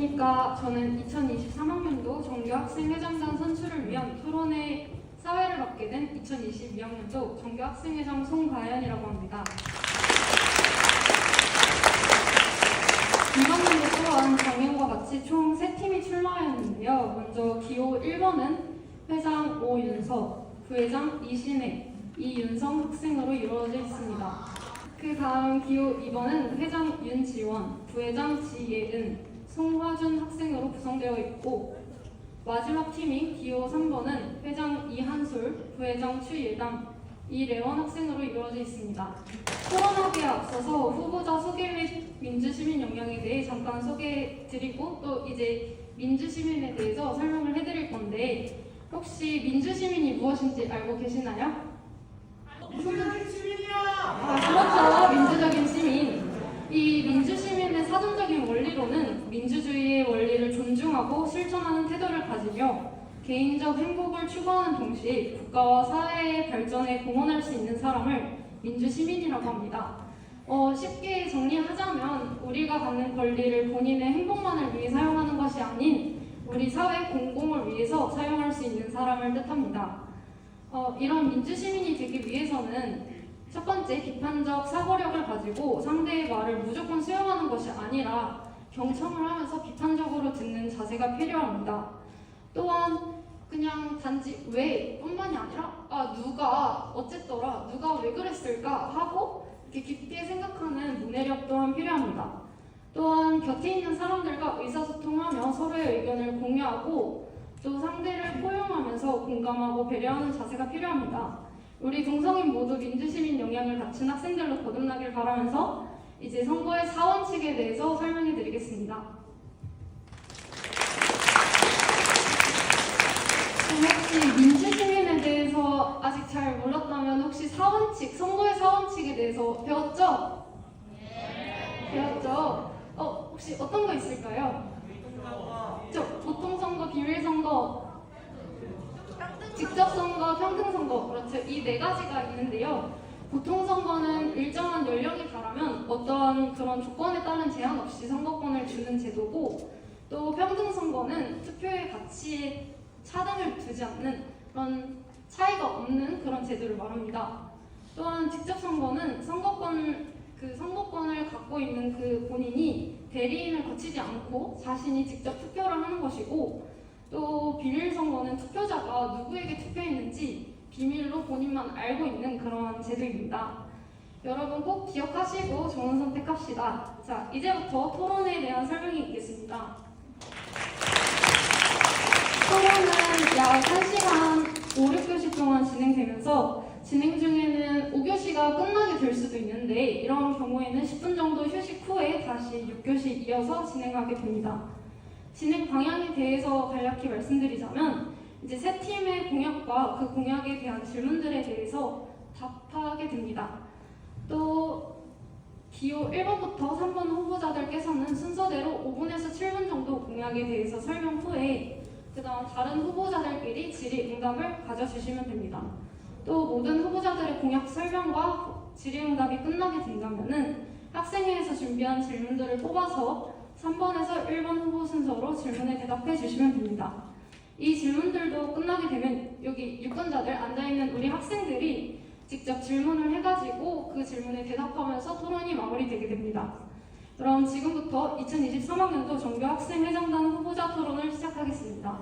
안녕하십니까. 저는 2023학년도 정규학생회장단 선출을 위한 토론회 사회를 맡게 된 2022학년도 정규학생회장 송가연이라고 합니다. 이번 연도 또한 작년과 같이 총 3팀이 출마하였는데요. 먼저 기호 1번은 회장 오윤서, 부회장 이신혜, 이윤성 학생으로 이루어져 있습니다. 그 다음 기호 2번은 회장 윤지원, 부회장 지예은, 송화준 학생으로 구성되어 있고, 마지막 팀인 기호 3번은 회장 이한솔, 부회장 추예담, 이래원 학생으로 이루어져 있습니다. 토론하기에 앞서서 후보자 소개 및 민주시민 역량에 대해 잠깐 소개해드리고 또 이제 민주시민에 대해서 설명을 해드릴 건데, 혹시 민주시민이 무엇인지 알고 계시나요? 민주적인 시민이야! 그렇죠. 민주적인 시민. 이 민주시민의 사전적인 원리로는 민주주의의 원리를 존중하고 실천하는 태도를 가지며 개인적 행복을 추구하는 동시에 국가와 사회의 발전에 공헌할 수 있는 사람을 민주시민이라고 합니다. 쉽게 정리하자면 우리가 갖는 권리를 본인의 행복만을 위해 사용하는 것이 아닌 우리 사회 공공을 위해서 사용할 수 있는 사람을 뜻합니다. 이런 민주시민이 되기 위해서는 첫 번째, 비판적 사고력을 가지고 상대의 말을 무조건 수용하는 것이 아니라 경청을 하면서 비판적으로 듣는 자세가 필요합니다. 또한 그냥 단지 왜 뿐만이 아니라 누가 어쨌더라, 누가 왜 그랬을까 하고 이렇게 깊게 생각하는 문해력 또한 필요합니다. 또한 곁에 있는 사람들과 의사소통하며 서로의 의견을 공유하고 또 상대를 포용하면서 공감하고 배려하는 자세가 필요합니다. 우리 동성인 모두 민주시민 역량을 갖춘 학생들로 거듭나길 바라면서 이제 선거의 4원칙에 대해서 설명해 드리겠습니다. 혹시 민주시민에 대해서 아직 잘 몰랐다면 혹시 4원칙, 선거의 4원칙에 대해서 배웠죠? 네. 배웠죠? 혹시 어떤 거 있을까요? 보통선거, 비밀선거, 직접선거, 평등선거, 그렇죠. 이 4가지가 있는데요. 보통선거는 일정한 연령이 달하면 어떠한 그런 조건에 따른 제한 없이 선거권을 주는 제도고, 또 평등선거는 투표의 가치에 차등을 두지 않는 그런 차이가 없는 그런 제도를 말합니다. 또한 직접선거는 선거권을 갖고 있는 그 본인이 대리인을 거치지 않고 자신이 직접 투표를 하는 것이고, 또 비밀선거는 투표자가 누구에게 투표했는지 비밀로 본인만 알고 있는 그런 제도입니다. 여러분 꼭 기억하시고 좋은 선택합시다. 자, 이제부터 토론에 대한 설명이 있겠습니다. 토론은 약 1시간 5, 6교시 동안 진행되면서 진행 중에는 5교시가 끝나게 될 수도 있는데, 이런 경우에는 10분 정도 휴식 후에 다시 6교시 이어서 진행하게 됩니다. 진행 방향에 대해서 간략히 말씀드리자면, 이제 세 팀의 공약과 그 공약에 대한 질문들에 대해서 답하게 됩니다. 또 기호 1번부터 3번 후보자들께서는 순서대로 5분에서 7분 정도 공약에 대해서 설명 후에 그 다음 다른 후보자들끼리 질의응답을 가져주시면 됩니다. 또 모든 후보자들의 공약 설명과 질의응답이 끝나게 된다면은 학생회에서 준비한 질문들을 뽑아서 3번에서 1번 후보 순서로 질문에 대답해 주시면 됩니다. 이 질문들도 끝나게 되면 여기 유권자들 앉아있는 우리 학생들이 직접 질문을 해가지고 그 질문에 대답하면서 토론이 마무리되게 됩니다. 그럼 지금부터 2023학년도 정규학생회장단 후보자 토론을 시작하겠습니다.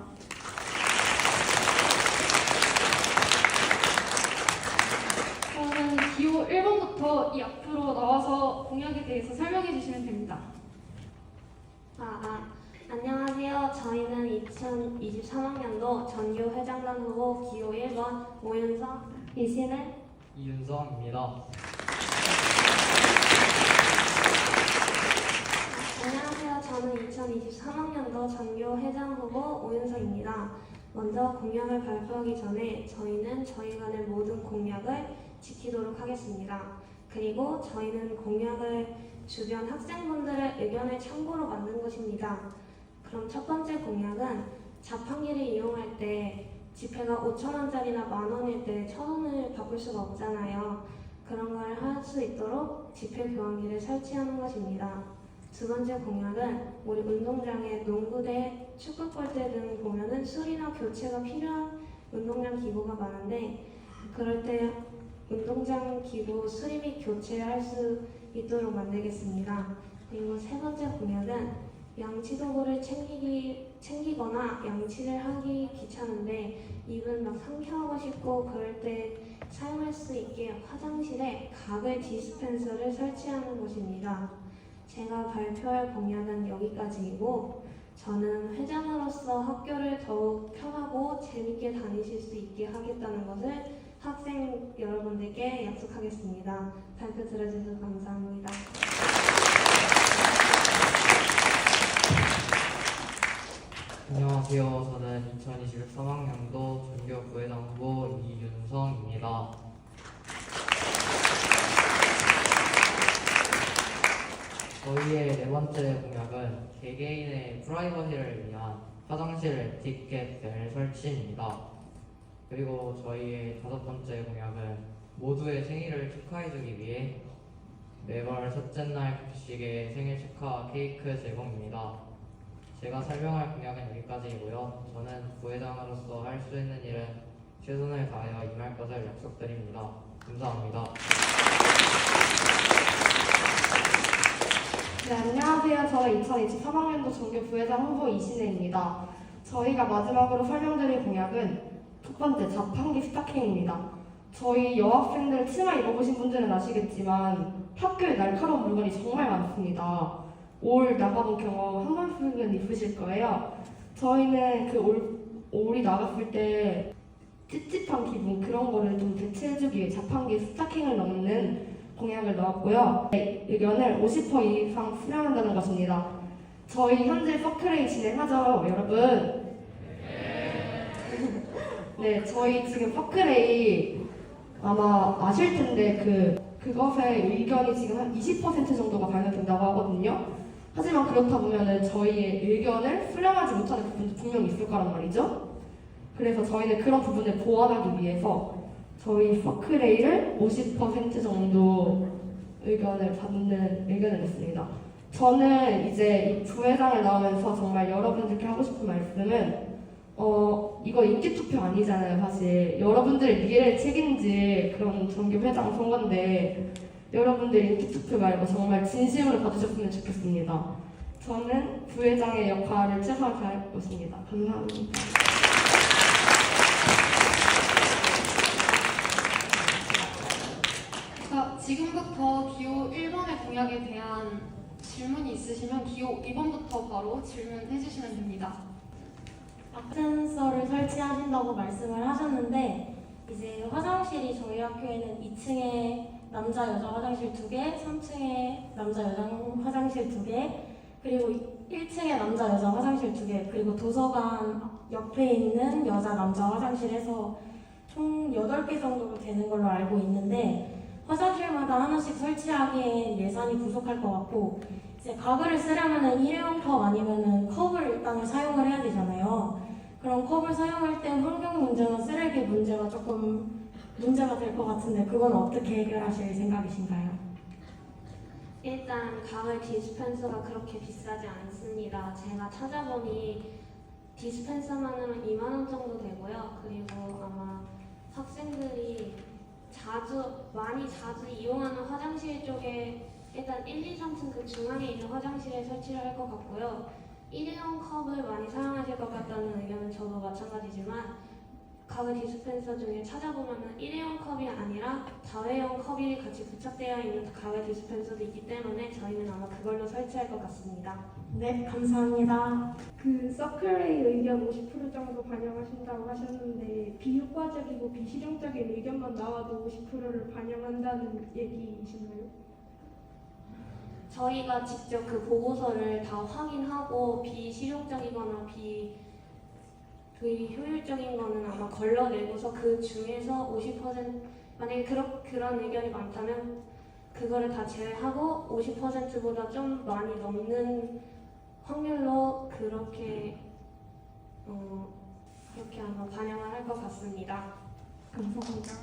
저는 기호 1번부터 이 앞으로 나와서 공약에 대해서 설명해 주시면 됩니다. 안녕하세요. 저희는 2023학년도 전교회장단 후보 기호 1번 오윤성, 이신혜, 이윤성입니다. 안녕하세요. 저는 2023학년도 전교회장 후보 오윤성입니다. 먼저 공약을 발표하기 전에 저희는 저희가 낸 모든 공약을 지키도록 하겠습니다. 그리고 저희는 공약을 주변 학생분들의 의견을 참고로 만든 것입니다. 그럼 첫 번째 공약은 자판기를 이용할 때 지폐가 5,000원짜리나 만원일 때 1,000원을 바꿀 수가 없잖아요. 그런 걸 할 수 있도록 지폐 교환기를 설치하는 것입니다. 두 번째 공약은 우리 운동장에 농구대, 축구골대 등 보면은 수리나 교체가 필요한 운동장 기구가 많은데 그럴 때 운동장 기구 수리 및 교체할 수 있도록 만들겠습니다. 그리고 세 번째 공약은 양치 도구를 챙기거나 양치를 하기 귀찮은데 입은 막 상쾌하고 싶고 그럴 때 사용할 수 있게 화장실에 가글 디스펜서를 설치하는 것입니다. 제가 발표할 공약은 여기까지이고 저는 회장으로서 학교를 더욱 편하고 재밌게 다니실 수 있게 하겠다는 것을 학생 여러분들께 약속하겠습니다. 발표 들어주셔서 감사합니다. 안녕하세요. 저는 2023학년도 전교 부회장 후보 이윤성입니다. 저희의 네 번째 공약은 개개인의 프라이버시를 위한 화장실 티켓벨 설치입니다. 그리고 저희의 다섯 번째 공약은 모두의 생일을 축하해주기 위해 매월 첫째 날 급식에 생일 축하 케이크 제공입니다. 제가 설명할 공약은 여기까지이고요. 저는 부회장으로서 할 수 있는 일은 최선을 다하여 임할 것을 약속드립니다. 감사합니다. 네, 안녕하세요. 저는 2023학년도 전교 부회장 후보 이신혜입니다. 저희가 마지막으로 설명드릴 공약은 첫 번째 자판기 스타킹입니다. 저희 여학생들 치마 입어보신 분들은 아시겠지만 학교에 날카로운 물건이 정말 많습니다. 올 나가본 경험 한 번씩은 있으실 거예요. 저희는 그 올이 나갔을 때 찝찝한 기분 그런 거를 좀 대체해주기 위해 자판기에 스타킹을 넣는 공약을 넣었고요. 의견을 50% 이상 수렴한다는 것입니다. 저희 현재 서클A 진행하죠, 여러분? 네, 저희 지금 서클A 아마 아실 텐데 그것의 의견이 지금 한 20% 정도가 반영된다고 하거든요. 하지만 그렇다 보면은 저희의 의견을 수렴하지 못하는 부분도 분명히 있을 거란 말이죠. 그래서 저희는 그런 부분을 보완하기 위해서 저희 서클A를 50% 정도 의견을 받는 의견을 냈습니다. 저는 이제 이 부회장을 나오면서 정말 여러분들께 하고 싶은 말씀은 이거 인기투표 아니잖아요. 사실 여러분들의 미래를 책임질 그런 정규 회장 선거인데 여러분들 인기투표 말고 정말 진심으로 봐주셨으면 좋겠습니다. 저는 부회장의 역할을 최선을 다할 것입니다. 감사합니다. 자, 지금부터 기호 1번의 공약에 대한 질문이 있으시면 기호 2번부터 바로 질문해 주시면 됩니다. 센서를 설치하신다고 말씀을 하셨는데 이제 화장실이 저희 학교에는 2층에 남자 여자 화장실 2개, 3층에 남자 여자 화장실 2개, 그리고 1층에 남자 여자 화장실 2개, 그리고 도서관 옆에 있는 여자 남자 화장실에서 총 8개 정도로 되는 걸로 알고 있는데 화장실마다 하나씩 설치하기엔 예산이 부족할 것 같고 이제 가글을 쓰려면은 일회용 컵 아니면은 컵을 일단은 사용을 해야 되잖아요. 그럼 컵을 사용할 때 환경 문제나 쓰레기 문제가 조금 문제가 될 것 같은데 그건 어떻게 해결하실 생각이신가요? 일단 가글 디스펜서가 그렇게 비싸지 않습니다. 제가 찾아보니 디스펜서만으로 2만 원 정도 되고요. 그리고 아마 학생들이 많이 자주 이용하는 화장실 쪽에 일단 1, 2, 3층 그 중앙에 있는 화장실에 설치를 할 것 같고요. 일회용 컵을 많이 사용하실 것 같다는 의견은 저도 마찬가지지만 가글 디스펜서 중에 찾아보면 일회용 컵이 아니라 다회용 컵이 같이 부착되어 있는 가글 디스펜서도 있기 때문에 저희는 아마 그걸로 설치할 것 같습니다. 네, 감사합니다. 그 서클의 의견 50% 정도 반영하신다고 하셨는데 비효과적이고 비실용적인 의견만 나와도 50%를 반영한다는 얘기이신가요? 저희가 직접 그 보고서를 다 확인하고 비실용적이거나 비효율적인 거는 아마 걸러내고서 그 중에서 50% 만약에 그런 의견이 많다면 그거를 다 제외하고 50%보다 좀 많이 넘는 확률로 그렇게 아마 반영을 할 것 같습니다. 감사합니다.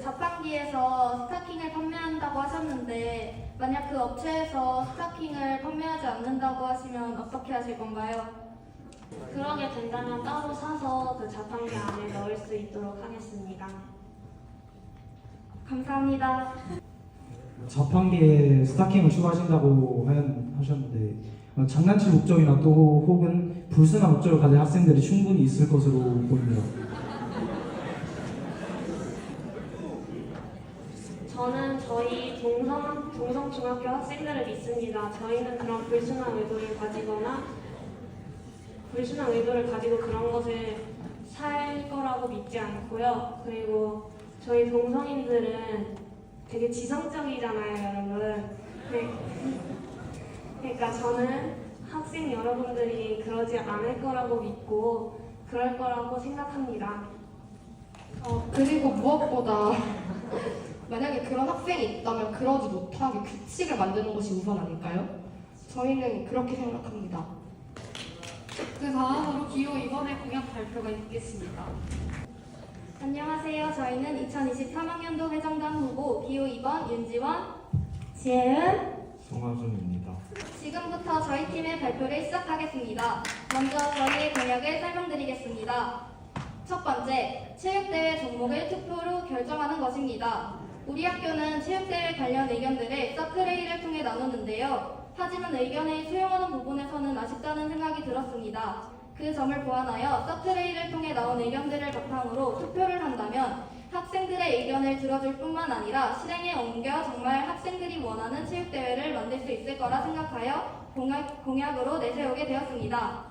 자판기에서 스타킹을 판매한다고 하셨는데 만약 그 업체에서 스타킹을 판매하지 않는다고 하시면 어떻게 하실 건가요? 그러게 된다면 따로 사서 그 자판기 안에 넣을 수 있도록 하겠습니다. 감사합니다. 자판기에 스타킹을 추가하신다고 하셨는데 장난칠 목적이나 또 혹은 불순한 목적을 가진 학생들이 충분히 있을 것으로 보입니다. 저는 저희 동성중학교 학생들을 믿습니다. 저희는 그런 불순한 의도를 가지고 그런 것을 살 거라고 믿지 않고요. 그리고 저희 동성인들은 되게 지성적이잖아요, 여러분. 네. 그러니까 저는 학생 여러분들이 그러지 않을 거라고 믿고 그럴 거라고 생각합니다. 그리고 무엇보다 만약에 그런 학생이 있다면 그러지 못하게 규칙을 만드는 것이 우선 아닐까요? 저희는 그렇게 생각합니다. 그 다음으로 기호 2번의 공약 발표가 있겠습니다. 안녕하세요. 저희는 2023학년도 회장단 후보 기호 2번 윤지원, 지혜은, 송하준입니다. 지금부터 저희 팀의 발표를 시작하겠습니다. 먼저 저희의 공약을 설명드리겠습니다. 첫 번째, 체육대회 종목을 투표로 결정하는 것입니다. 우리 학교는 체육대회 관련 의견들을 서클회의를 통해 나누는데요. 하지만 의견에 수용하는 부분에서는 아쉽다는 생각이 들었습니다. 그 점을 보완하여 서클회의를 통해 나온 의견들을 바탕으로 투표를 한다면 학생들의 의견을 들어줄 뿐만 아니라 실행에 옮겨 정말 학생들이 원하는 체육대회를 만들 수 있을 거라 생각하여 공약으로 내세우게 되었습니다.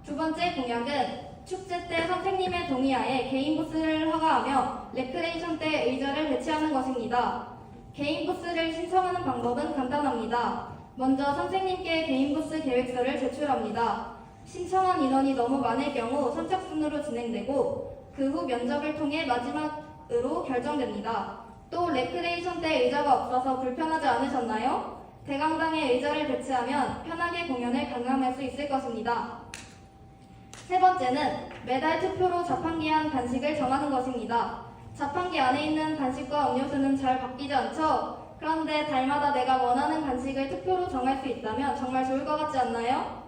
두 번째 공약은 축제 때 선생님의 동의하에 개인 부스를 허가하며 레크레이션 때 의자를 배치하는 것입니다. 개인 부스를 신청하는 방법은 간단합니다. 먼저 선생님께 개인 부스 계획서를 제출합니다. 신청한 인원이 너무 많을 경우 선착순으로 진행되고 그 후 면접을 통해 마지막으로 결정됩니다. 또 레크레이션 때 의자가 없어서 불편하지 않으셨나요? 대강당에 의자를 배치하면 편하게 공연을 관람할 수 있을 것입니다. 세 번째는 매달 투표로 자판기 안 간식을 정하는 것입니다. 자판기 안에 있는 간식과 음료수는 잘 바뀌지 않죠? 그런데 달마다 내가 원하는 간식을 투표로 정할 수 있다면 정말 좋을 것 같지 않나요?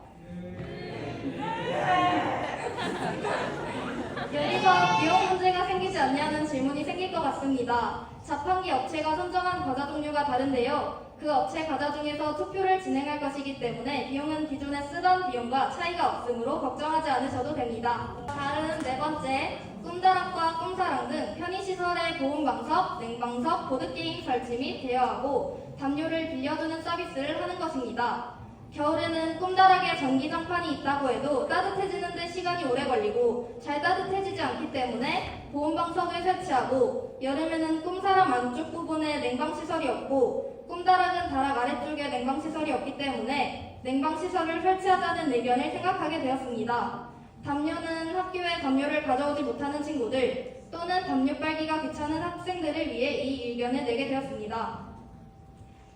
여기서 비용 문제가 생기지 않냐는 질문이 생길 것 같습니다. 자판기 업체가 선정한 과자 종류가 다른데요. 그 업체 과자 중에서 투표를 진행할 것이기 때문에 비용은 기존에 쓰던 비용과 차이가 없으므로 걱정하지 않으셔도 됩니다. 다른 네 번째, 꿈다락과 꿈사랑 등 편의시설의 보온방석, 냉방석, 보드게임 설치 및 대여하고 담요를 빌려주는 서비스를 하는 것입니다. 겨울에는 꿈다락에 전기장판이 있다고 해도 따뜻해지는 데 시간이 오래 걸리고 잘 따뜻해지지 않기 때문에 보온방석을 설치하고 여름에는 꿈사람 안쪽 부분에 냉방시설이 없고 꿈다락은 다락 아래쪽에 냉방시설이 없기 때문에 냉방시설을 설치하자는 의견을 생각하게 되었습니다. 담요는 학교에 담요를 가져오지 못하는 친구들 또는 담요 빨기가 귀찮은 학생들을 위해 이 의견을 내게 되었습니다.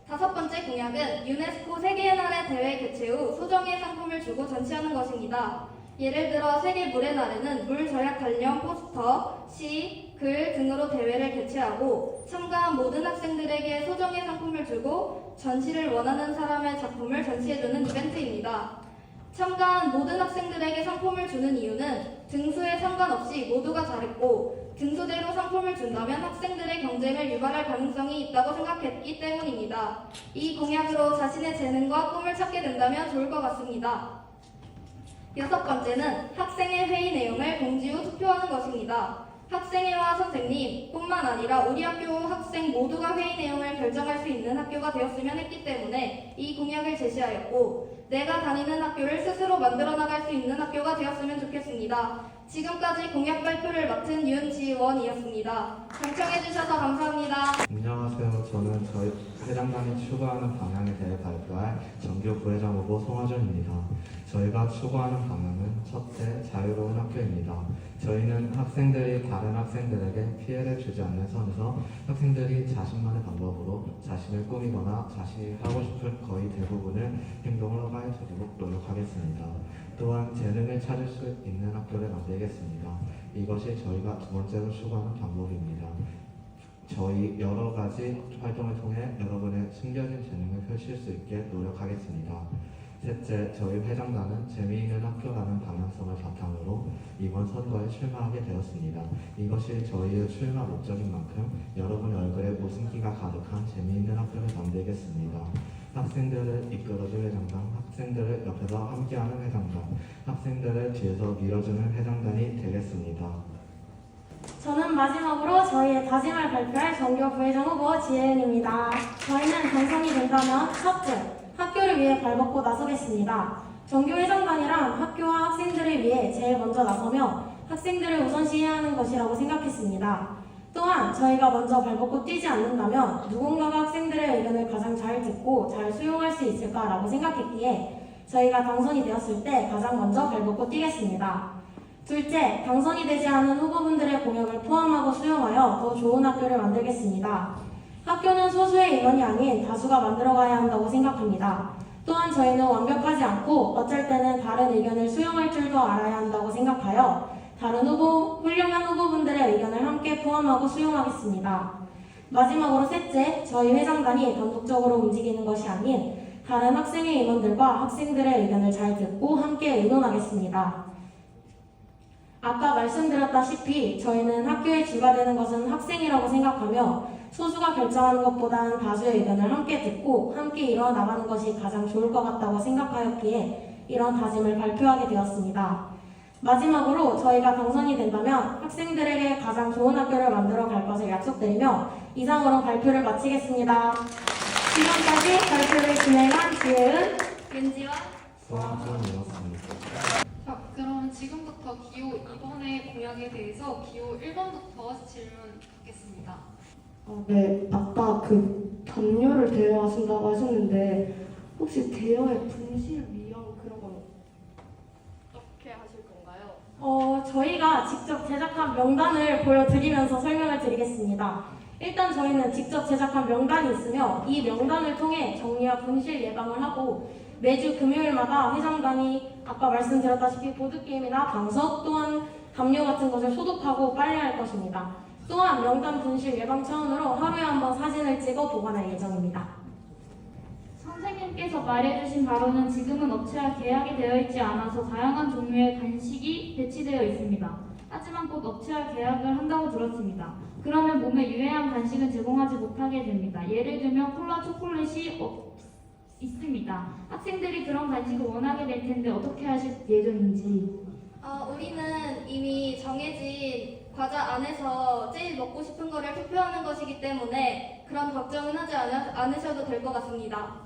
다섯 번째 공약은 유네스코 세계의 날의 대회 개최 후 소정의 상품을 주고 전시하는 것입니다. 예를 들어 세계 물의 날에는 물 절약 관련 포스터, 시, 글 등으로 대회를 개최하고 참가한 모든 학생들에게 소정의 상품을 주고 전시를 원하는 사람의 작품을 전시해주는 이벤트입니다. 참가한 모든 학생들에게 상품을 주는 이유는 등수에 상관없이 모두가 잘했고 등수대로 상품을 준다면 학생들의 경쟁을 유발할 가능성이 있다고 생각했기 때문입니다. 이 공약으로 자신의 재능과 꿈을 찾게 된다면 좋을 것 같습니다. 여섯 번째는 학생의 회의 내용을 공지 후 투표하는 것입니다. 학생회와 선생님 뿐만 아니라 우리 학교 학생 모두가 회의 내용을 결정할 수 있는 학교가 되었으면 했기 때문에 이 공약을 제시하였고 내가 다니는 학교를 스스로 만들어 나갈 수 있는 학교가 되었으면 좋겠습니다. 지금까지 공약 발표를 맡은 윤지원이었습니다. 경청해주셔서 감사합니다. 안녕하세요. 저는 저희 회장단이 추구하는 방향에 대해 발표할 정규 부회장 후보 송하준입니다. 저희가 추구하는 방향은 첫째, 자유로운 학교입니다. 저희는 학생들이 다른 학생들에게 피해를 주지 않는 선에서 학생들이 자신만의 방법으로 자신을 꾸미거나 자신이 하고 싶은 거의 대부분을 행동으로 활성화에 되도록 노력하겠습니다. 또한 재능을 찾을 수 있는 학교를 만들겠습니다. 이것이 저희가 두 번째로 추구하는 방법입니다. 저희 여러 가지 활동을 통해 여러분의 숨겨진 재능을 펼칠 수 있게 노력하겠습니다. 셋째, 저희 회장단은 재미있는 학교라는 방향성을 바탕으로 이번 선거에 출마하게 되었습니다. 이것이 저희의 출마 목적인 만큼 여러분의 얼굴에 웃음기가 가득한 재미있는 학교를 만들겠습니다. 학생들을 이끌어줄 회장단, 학생들을 옆에서 함께하는 회장단, 학생들을 뒤에서 밀어주는 회장단이 되겠습니다. 저는 마지막으로 저희의 다짐을 발표할 전교 부회장 후보 지혜은입니다. 저희는 당선이 된다면 첫째, 학교를 위해 발벗고 나서겠습니다. 전교 회장단이란 학교와 학생들을 위해 제일 먼저 나서며 학생들을 우선시해야 하는 것이라고 생각했습니다. 또한 저희가 먼저 발벗고 뛰지 않는다면 누군가가 학생들의 의견을 가장 잘 듣고 잘 수용할 수 있을까라고 생각했기에 저희가 당선이 되었을 때 가장 먼저 발벗고 뛰겠습니다. 둘째, 당선이 되지 않은 후보분들의 공약을 포함하고 수용하여 더 좋은 학교를 만들겠습니다. 학교는 소수의 인원이 아닌 다수가 만들어가야 한다고 생각합니다. 또한 저희는 완벽하지 않고 어쩔 때는 다른 의견을 수용할 줄도 알아야 한다고 생각하여 다른 훌륭한 후보분들의 의견을 함께 포함하고 수용하겠습니다. 마지막으로 셋째, 저희 회장단이 단독적으로 움직이는 것이 아닌 다른 학생회 임원들과 학생들의 의견을 잘 듣고 함께 의논하겠습니다. 아까 말씀드렸다시피 저희는 학교의 주가 되는 것은 학생이라고 생각하며 소수가 결정하는 것보다는 다수의 의견을 함께 듣고 함께 이뤄나가는 것이 가장 좋을 것 같다고 생각하였기에 이런 다짐을 발표하게 되었습니다. 마지막으로 저희가 당선이 된다면 학생들에게 가장 좋은 학교를 만들어 갈 것을 약속드리며 이상으로 발표를 마치겠습니다. 지금까지 발표를 진행한 지혜은, 윤지원, 송하준이었습니다. 자, 그럼 지금부터 기호 2번의 공약에 대해서 기호 1번부터 질문 받겠습니다. 네, 아까 그 담요를 대여하신다고 하셨는데 혹시 대여의 분실 위험 그런 건 어떻게 하실 건가요? 저희가 직접 제작한 명단을 보여드리면서 설명을 드리겠습니다. 일단 저희는 직접 제작한 명단이 있으며 이 명단을 통해 정리와 분실 예방을 하고 매주 금요일마다 회장단이 아까 말씀드렸다시피 보드게임이나 방석 또한 담요 같은 것을 소독하고 빨래할 것입니다. 또한 명단 분실 예방 차원으로 하루에 한 번 사진을 찍어 보관할 예정입니다. 선생님께서 말해주신 바로는 지금은 업체와 계약이 되어 있지 않아서 다양한 종류의 간식이 배치되어 있습니다. 하지만 곧 업체와 계약을 한다고 들었습니다. 그러면 몸에 유해한 간식은 제공하지 못하게 됩니다. 예를 들면 콜라 초콜릿이 있습니다. 학생들이 그런 간식을 원하게 될 텐데 어떻게 하실 예정인지. 우리는 이미 정해진 과자 안에서 제일 먹고 싶은 거를 투표하는 것이기 때문에 그런 걱정은 하지 않으셔도 될 것 같습니다.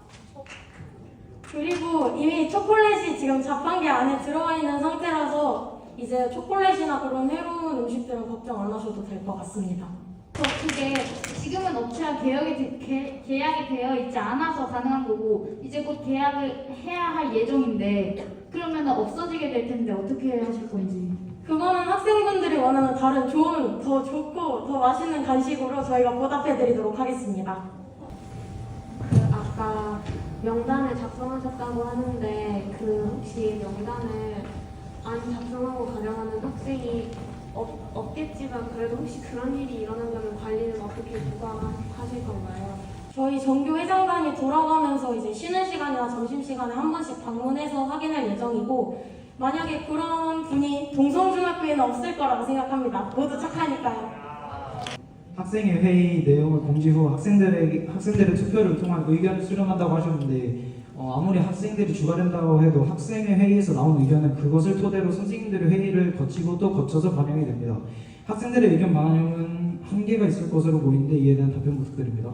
그리고 이미 초콜릿이 지금 자판기 안에 들어와 있는 상태라서 이제 초콜릿이나 그런 해로운 음식들은 걱정 안 하셔도 될 것 같습니다. 그게 지금은 업체와 계약이 되어 있지 않아서 가능한 거고 이제 곧 계약을 해야 할 예정인데 그러면 없어지게 될 텐데 어떻게 하실 건지. 그거는 학생분들이 원하는 다른 좋은, 더 좋고 더 맛있는 간식으로 저희가 보답해드리도록 하겠습니다. 아까 명단을 작성하셨다고 하는데 혹시 명단을 안 작성하고 가려하는 학생이 없겠지만 그래도 혹시 그런 일이 일어난다면 관리는 어떻게 누가 하실 건가요? 저희 전교 회장단이 돌아가면서 이제 쉬는 시간이나 점심시간에 한 번씩 방문해서 확인할 예정이고 만약에 그런 분이 동성중학교에는 없을 거라고 생각합니다. 모두 착하니까요. 학생회 회의 내용을 공지 후 학생들의 투표를 통한 의견을 수렴한다고 하셨는데 아무리 학생들이 주관된다고 해도 학생회 회의에서 나온 의견은 그것을 토대로 선생님들의 회의를 거치고 또 거쳐서 반영이 됩니다. 학생들의 의견 반영은 한계가 있을 것으로 보이는데 이에 대한 답변 부탁드립니다.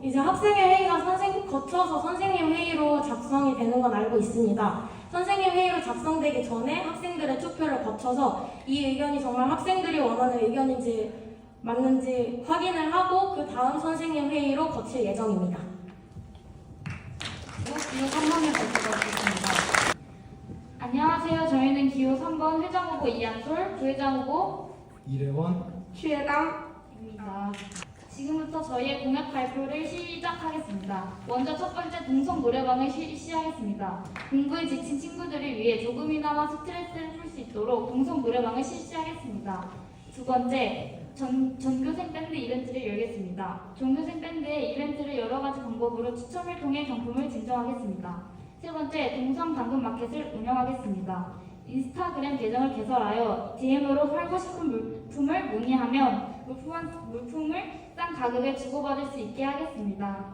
이제 학생회 회의가 거쳐서 선생님 회의로 작성이 되는 건 알고 있습니다. 선생님 회의로 작성되기 전에 학생들의 투표를 거쳐서 이 의견이 정말 학생들이 원하는 의견인지 맞는지 확인을 하고 그 다음 선생님 회의로 거칠 예정입니다. 기호 3번에 발표하겠습니다. 안녕하세요. 저희는 기호 3번 회장 후보 이한솔, 부회장 후보 이래원, 최강 입니다. 지금부터 저희의 공약 발표를 시작하겠습니다. 먼저 첫 번째 동성 노래방을 시작하겠습니다. 공부에 지친 친구들을 위해 조금이나마 스트레스를 풀 수 있도록 동성 노래방을 실시하겠습니다. 두 번째, 전교생 밴드 이벤트를 열겠습니다. 전교생 밴드의 이벤트를 여러 가지 방법으로 추첨을 통해 경품을 증정하겠습니다. 세 번째, 동성 당근 마켓을 운영하겠습니다. 인스타그램 계정을 개설하여 DM으로 팔고 싶은 물품을 문의하면 물품을 싼 가격에 주고받을 수 있게 하겠습니다.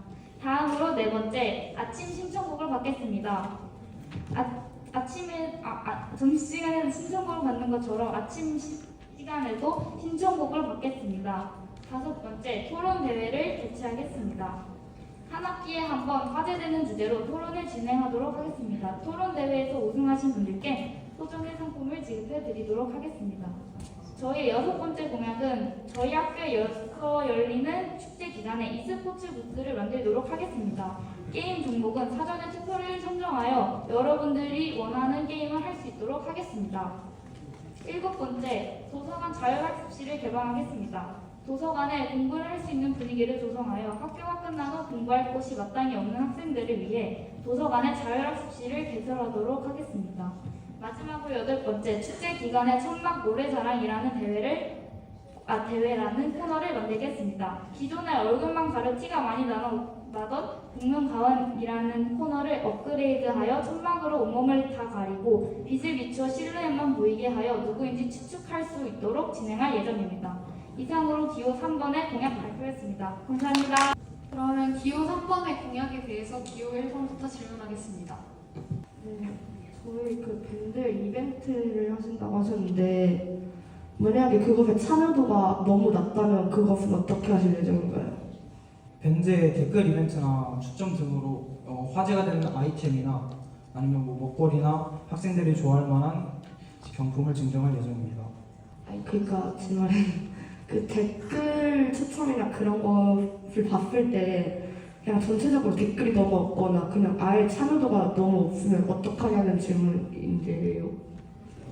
다음으로 네 번째, 아침 신청곡을 받겠습니다. 점심시간에도 신청곡을 받는 것처럼 아침 시간에도 신청곡을 받겠습니다. 다섯 번째, 토론 대회를 개최하겠습니다. 한 학기에 한 번 화제되는 주제로 토론을 진행하도록 하겠습니다. 토론 대회에서 우승하신 분들께 소정의 상품을 지급해 드리도록 하겠습니다. 저희 여섯 번째 공약은 저희 학교에서 열리는 축제 기간에 e스포츠 부스를 만들도록 하겠습니다. 게임 종목은 사전에 투표를 선정하여 여러분들이 원하는 게임을 할 수 있도록 하겠습니다. 일곱 번째, 도서관 자율학습실을 개방하겠습니다. 도서관에 공부를 할 수 있는 분위기를 조성하여 학교가 끝난 후 공부할 곳이 마땅히 없는 학생들을 위해 도서관에 자율학습실을 개설하도록 하겠습니다. 마지막으로 여덟 번째, 축제 기간에 천막 노래자랑이라는 대회라는 코너를 만들겠습니다. 기존에 얼굴만 가려 티가 많이 나던 복면가왕이라는 코너를 업그레이드하여 천막으로 온몸을 다 가리고 빛을 비추어 실루엣만 보이게 하여 누구인지 추측할 수 있도록 진행할 예정입니다. 이상으로 기호 3번의 공약 발표했습니다. 감사합니다. 그러면 기호 3번의 공약에 대해서 기호 1번부터 질문하겠습니다. 저희 그 밴드 이벤트를 하신다고 하셨는데 만약에 그것의 참여도가 너무 낮다면 그것은 어떻게 하실 예정인가요? 밴드의 댓글 이벤트나 추첨 등으로 화제가 되는 아이템이나 아니면 뭐 먹거리나 학생들이 좋아할 만한 경품을 증정할 예정입니다. 아니 그러니까 제 말은 그 댓글 추첨이나 그런 것을 봤을 때 그냥 전체적으로 댓글이 너무 없거나 그냥 아예 참여도가 너무 없으면 어떡하냐는 질문인데요.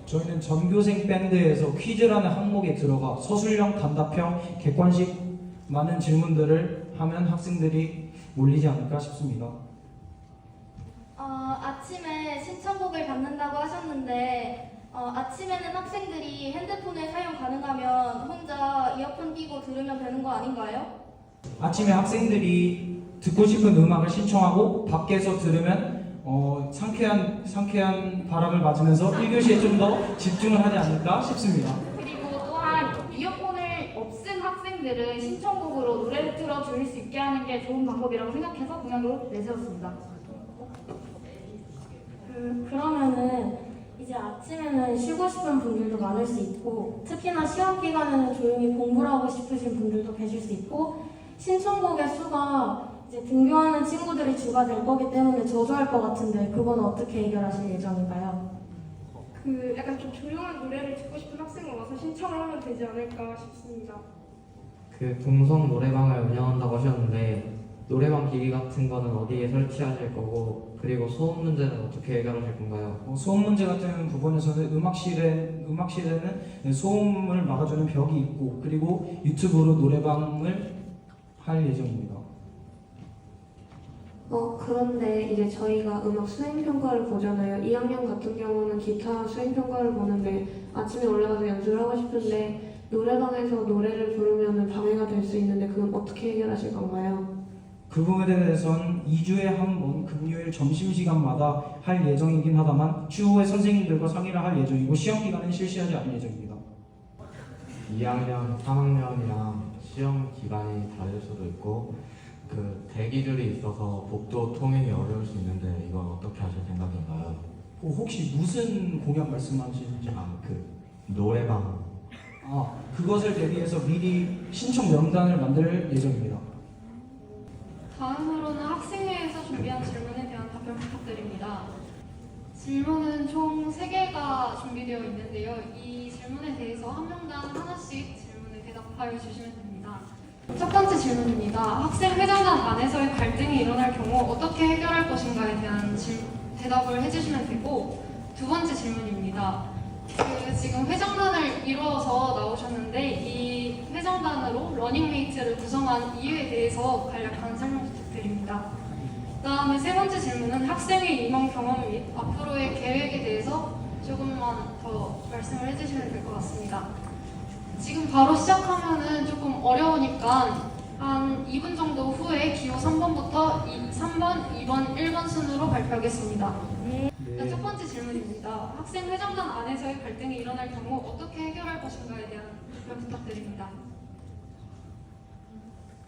저희는 전교생 밴드에서 퀴즈라는 항목에 들어가 서술형, 단답형, 객관식 많은 질문들을 하면 학생들이 몰리지 않을까 싶습니다. 아침에 신청곡을 받는다고 하셨는데 아침에는 학생들이 핸드폰을 사용 가능하면 혼자 이어폰 끼고 들으면 되는 거 아닌가요? 아침에 학생들이 듣고 싶은 음악을 신청하고 밖에서 들으면 상쾌한 바람을 맞으면서 1교시에 좀 더 집중을 하지 않을까 싶습니다. 그리고 또한 이어폰을 없앤 학생들은 신청곡으로 노래를 틀어 들을 수 있게 하는 게 좋은 방법이라고 생각해서 공약으로 내세웠습니다. 그러면은 이제 아침에는 쉬고 싶은 분들도 많을 수 있고 특히나 시험 기간에는 조용히 공부를 하고 싶으신 분들도 계실 수 있고 신청곡의 수가 이제 등교하는 친구들이 주가 될 거기 때문에 저조할 것 같은데 그건 어떻게 해결하실 예정인가요? 그 약간 좀 조용한 노래를 듣고 싶은 학생은 와서 신청을 하면 되지 않을까 싶습니다. 그 동성 노래방을 운영한다고 하셨는데 노래방 기기 같은 거는 어디에 설치하실 거고 그리고 소음 문제는 어떻게 해결하실 건가요? 소음 문제 같은 부분에서는 음악실에는 소음을 막아주는 벽이 있고 그리고 유튜브로 노래방을 할 예정입니다. 그런데 이제 저희가 음악 수행평가를 보잖아요. 2학년 같은 경우는 기타 수행평가를 보는데 아침에 올라가서 연습을 하고 싶은데 노래방에서 노래를 부르면 방해가 될 수 있는데 그건 어떻게 해결하실 건가요? 그 부분에 대해서는 2주에 한 번 금요일 점심시간마다 할 예정이긴 하다만 추후에 선생님들과 상의를 할 예정이고 시험 기간은 실시하지 않을 예정입니다. 2학년, 3학년이랑 시험 기간이 다를 수도 있고 그 대기줄이 있어서 복도 통행이 어려울 수 있는데 이건 어떻게 하실 생각인가요? 혹시 무슨 공약 말씀하시는지? 그 노래방. 그것을 대비해서 미리 신청 명단을 만들 예정입니다. 다음으로는 학생회에서 준비한 질문에 대한 답변 부탁드립니다. 질문은 총 3개가 준비되어 있는데요. 이 질문에 대해서 한 명당 하나씩 질문을 대답하여 주시면 됩니다. 첫 번째 질문입니다. 학생회장단 안에서의 갈등이 일어날 경우 어떻게 해결할 것인가에 대한 대답을 해주시면 되고 두 번째 질문입니다. 지금 회장단을 이루어서 나오셨는데 이 회장단으로 러닝메이트를 구성한 이유에 대해서 간략한 설명 부탁드립니다. 그다음에 세 번째 질문은 학생의 임원 경험 및 앞으로의 계획에 대해서 조금만 더 말씀을 해주시면 될 것 같습니다. 지금 바로 시작하면은 조금 어려우니까 한 2분 정도 후에 기호 3번부터 3번, 2번, 1번 순으로 발표하겠습니다. 네. 첫 번째 질문입니다. 학생 회장단 안에서의 갈등이 일어날 경우 어떻게 해결할 것인가에 대한 답변 부탁드립니다.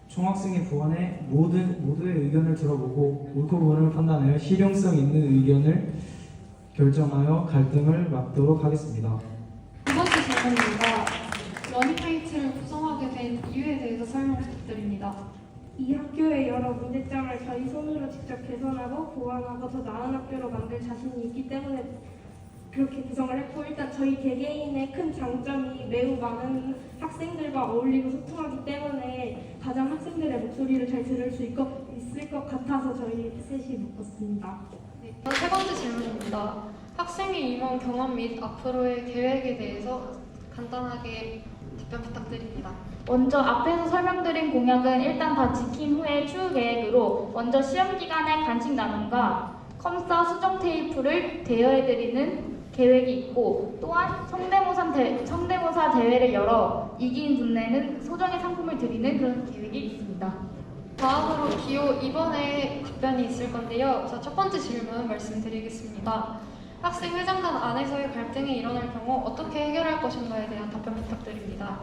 총학생회 부원의 모두의 의견을 들어보고 옳고 그름을 판단하여 실용성 있는 의견을 결정하여 갈등을 막도록 하겠습니다. 두 번째 질문입니다. 러닝메이트를 구성하게 된 이유에 대해서 설명 부탁드립니다. 이 학교의 여러 문제점을 저희 손으로 직접 개선하고 보완하고 더 나은 학교로 만들 자신이 있기 때문에 그렇게 구성을 했고, 일단 저희 개개인의 큰 장점이 매우 많은 학생들과 어울리고 소통하기 때문에 가장 학생들의 목소리를 잘 들을 수 있을 것 같아서 저희 셋이 묶었습니다. 네, 세 번째 질문입니다. 학생의 임원 경험 및 앞으로의 계획에 대해서 간단하게 답변 부탁드립니다. 먼저 앞에서 설명드린 공약은 일단 다 지킨 후에 추후 계획으로 먼저 시험 기간에 간식 나눔과 컴싸 수정 테이프를 대여해드리는 계획이 있고, 또한 성대모사 대회를 열어 이긴 분에는 소정의 상품을 드리는 그런 계획이 있습니다. 다음으로 기호 2번에 답변이 있을 건데요. 우선 첫 번째 질문 말씀드리겠습니다. 학생 회장단 안에서의 갈등이 일어날 경우 어떻게 해결할 것인가에 대한 답변 부탁드립니다.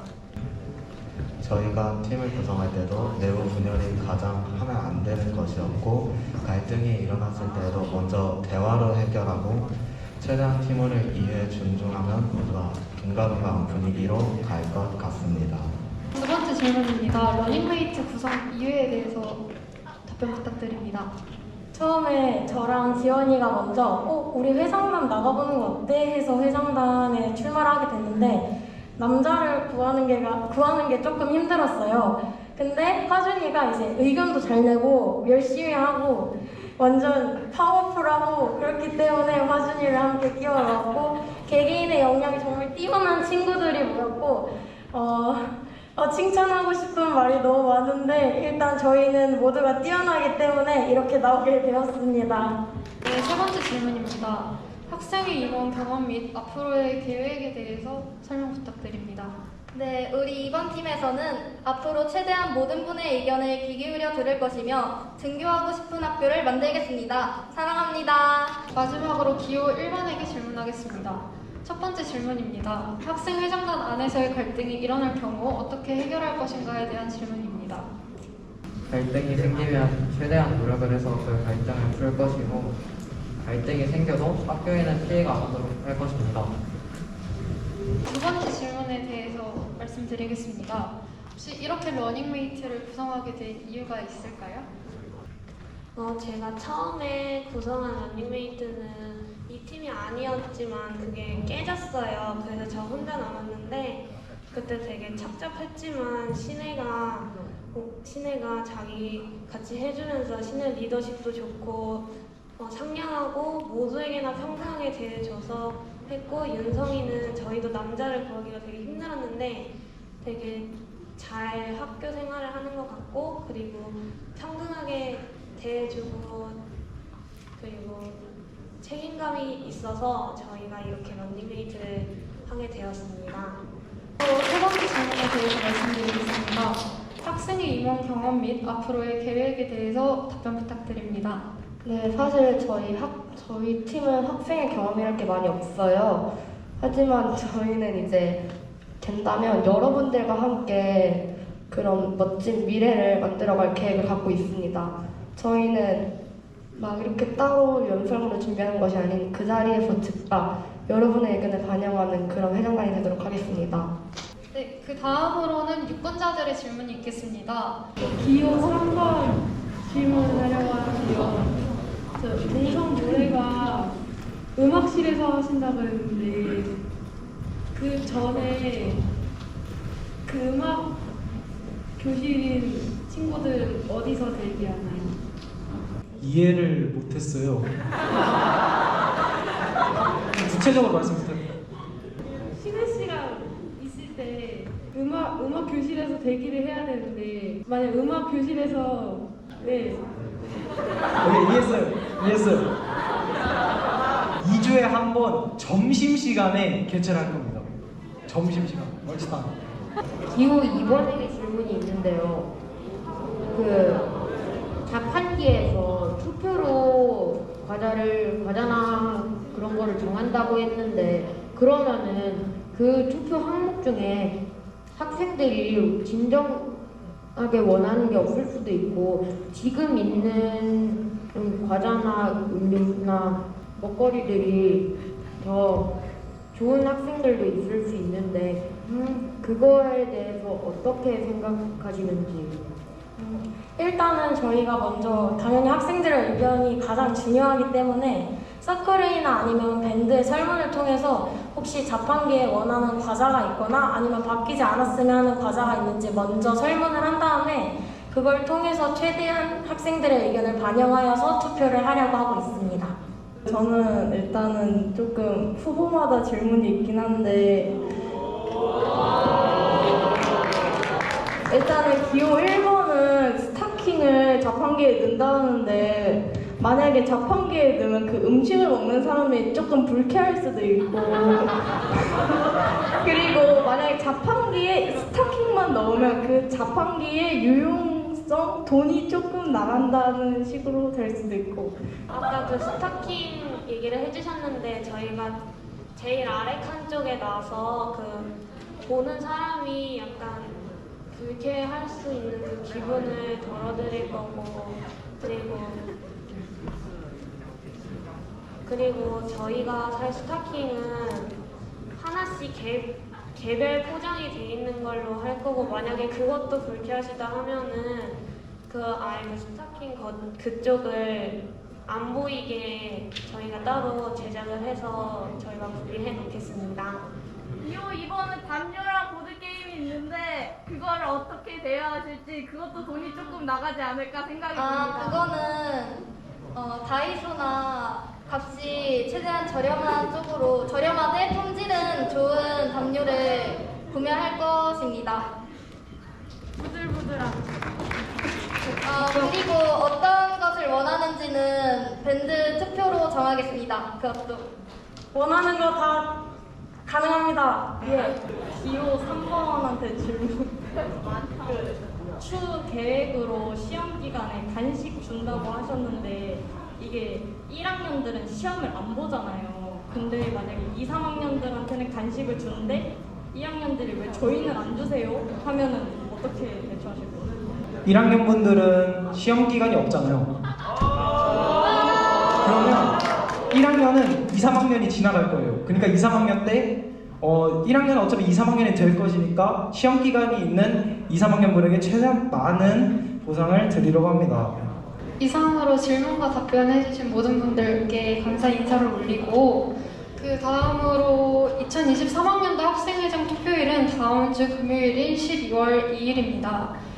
저희가 팀을 구성할 때도 내부 분열이 가장 하면 안 되는 것이었고, 갈등이 일어났을 때에도 먼저 대화로 해결하고 최대한 팀원을 이해 존중하면 모두가 동가동가한 분위기로 갈 것 같습니다. 두 번째 질문입니다. 러닝메이트 구성 이유에 대해서 답변 부탁드립니다. 처음에 저랑 지원이가 먼저 우리 회장단 나가보는 거 어때? 해서 회장단에 출마를 하게 됐는데 남자를 구하는 게 조금 힘들었어요. 근데 하준이가 이제 의견도 잘 내고 열심히 하고 완전 파워풀하고 그렇기 때문에 화준이를 함께 끼워넣었고, 개개인의 역량이 정말 뛰어난 친구들이 모였고 칭찬하고 싶은 말이 너무 많은데 일단 저희는 모두가 뛰어나기 때문에 이렇게 나오게 되었습니다. 네, 세 번째 질문입니다. 학생의 임원 경험 및 앞으로의 계획에 대해서 설명 부탁드립니다. 네, 우리 이번 팀에서는 앞으로 최대한 모든 분의 의견을 귀 기울여 들을 것이며 등교하고 싶은 학교를 만들겠습니다. 사랑합니다. 마지막으로 기호 1번에게 질문하겠습니다. 첫 번째 질문입니다. 학생 회장단 안에서의 갈등이 일어날 경우 어떻게 해결할 것인가에 대한 질문입니다. 갈등이 생기면 최대한 노력을 해서 그 갈등을 풀 것이고, 갈등이 생겨도 학교에는 피해가 안 오도록 할 것입니다. 두 번째 질문에 대해서 말씀드리겠습니다. 혹시 이렇게 러닝메이트를 구성하게 된 이유가 있을까요? 제가 처음에 구성한 러닝메이트는 이 팀이 아니었지만 그게 깨졌어요. 그래서 저 혼자 남았는데 그때 되게 착잡했지만 신혜가 자기 같이 해주면서 신혜 리더십도 좋고 상냥하고 모두에게나 평등하게 대해줘서 했고, 윤성이는 저희도 남자를 구하기가 되게 힘들었는데 되게 잘 학교 생활을 하는 것 같고, 그리고 평등하게 대해주고 그리고 책임감이 있어서 저희가 이렇게 런닝메이트를 하게 되었습니다. 세 번째 질문에 대해서 말씀드리겠습니다. 학생의 임원 경험 및 앞으로의 계획에 대해서 답변 부탁드립니다. 네, 사실 저희 팀은 학생의 경험이랄 게 많이 없어요. 하지만 저희는 이제 된다면 여러분들과 함께 그런 멋진 미래를 만들어갈 계획을 갖고 있습니다. 저희는 막 이렇게 따로 연설문을 준비하는 것이 아닌 그 자리에서 즉각 여러분의 의견을 반영하는 그런 회장단이 되도록 하겠습니다. 네, 그 다음으로는 유권자들의 질문이 있겠습니다. 기호 3번 질문을 하려고 하는데요. 동성 노래가 음악실에서 하신다고 했는데 그 전에 그 음악 교실인 친구들은 어디서 대기하나요? 이해를 못했어요. 구체적으로 말씀 부탁드립니다. 교실에서 대기를 해야 되는데 만약 음악 교실에서 네 이해했어요. 2주에 한 번 점심시간에 개최를 할 겁니다. 점심시간. 얼치다. 기호 2번에 질문이 있는데요. 자판기에서 투표로 과자나 그런 거를 정한다고 했는데, 그러면은 그 투표 항목 중에 학생들이 진정하게 원하는 게 없을 수도 있고, 지금 있는 과자나 음료수나 먹거리들이 더 좋은 학생들도 있을 수 있는데, 그거에 대해서 어떻게 생각하시는지. 일단은 저희가 먼저 당연히 학생들의 의견이 가장 중요하기 때문에 서클이나 아니면 밴드의 설문을 통해서 혹시 자판기에 원하는 과자가 있거나 아니면 바뀌지 않았으면 하는 과자가 있는지 먼저 설문을 한 다음에 그걸 통해서 최대한 학생들의 의견을 반영하여서 투표를 하려고 하고 있습니다. 저는 일단은 조금 후보마다 질문이 있긴 한데 일단은 기호 1번은 스타킹을 자판기에 넣는다는데 만약에 자판기에 넣으면 그 음식을 먹는 사람이 조금 불쾌할 수도 있고 그리고 만약에 자판기에 스타킹만 넣으면 그 자판기의 유용성, 돈이 조금 나간다는 식으로 될 수도 있고. 아까 그 스타킹 얘기를 해주셨는데 저희가 제일 아래 칸 쪽에 놔서 그 보는 사람이 약간 불쾌할 수 있는 그 기분을 덜어드릴 거고, 그리고 저희가 살 스타킹은 하나씩 개별 포장이 돼 있는 걸로 할 거고, 만약에 그것도 불쾌하시다 하면은 그 아예 그 스타킹 그쪽을 안 보이게 저희가 따로 제작을 해서 저희가 구비해 놓겠습니다. 기호 2번은 담요랑 보드게임이 있는데 그거를 어떻게 대여하실지 그것도 돈이 조금 나가지 않을까 생각이 듭니다. 그거는 다이소나 값이 최대한 저렴한 쪽으로, 저렴하되 품질은 좋은 담요를 구매할 것입니다. 부들부들한. 그리고 어떤 것을 원하는지는 밴드 투표로 정하겠습니다. 그것도 원하는 거 다 가능합니다. 예. 기호 3번한테 질문. 추 계획으로 시험 기간에 간식 준다고 하셨는데 이게 1학년들은 시험을 안 보잖아요. 근데 만약에 2, 3학년들한테는 간식을 주는데 2학년들이 왜 저희는 안 주세요? 하면은 어떻게 대처하실 거예요? 1학년 분들은 시험 기간이 없잖아요. 그러면 1학년은 2, 3학년이 지나갈 거예요. 그러니까 2, 3학년 때 1학년은 어차피 2, 3학년이 될 것이니까 시험 기간이 있는 2, 3학년 분에게 최대한 많은 보상을 드리려고 합니다. 이상으로 질문과 답변해주신 모든 분들께 감사 인사를 올리고, 그 다음으로 2023학년도 학생회장 투표일은 다음 주 금요일인 12월 2일입니다.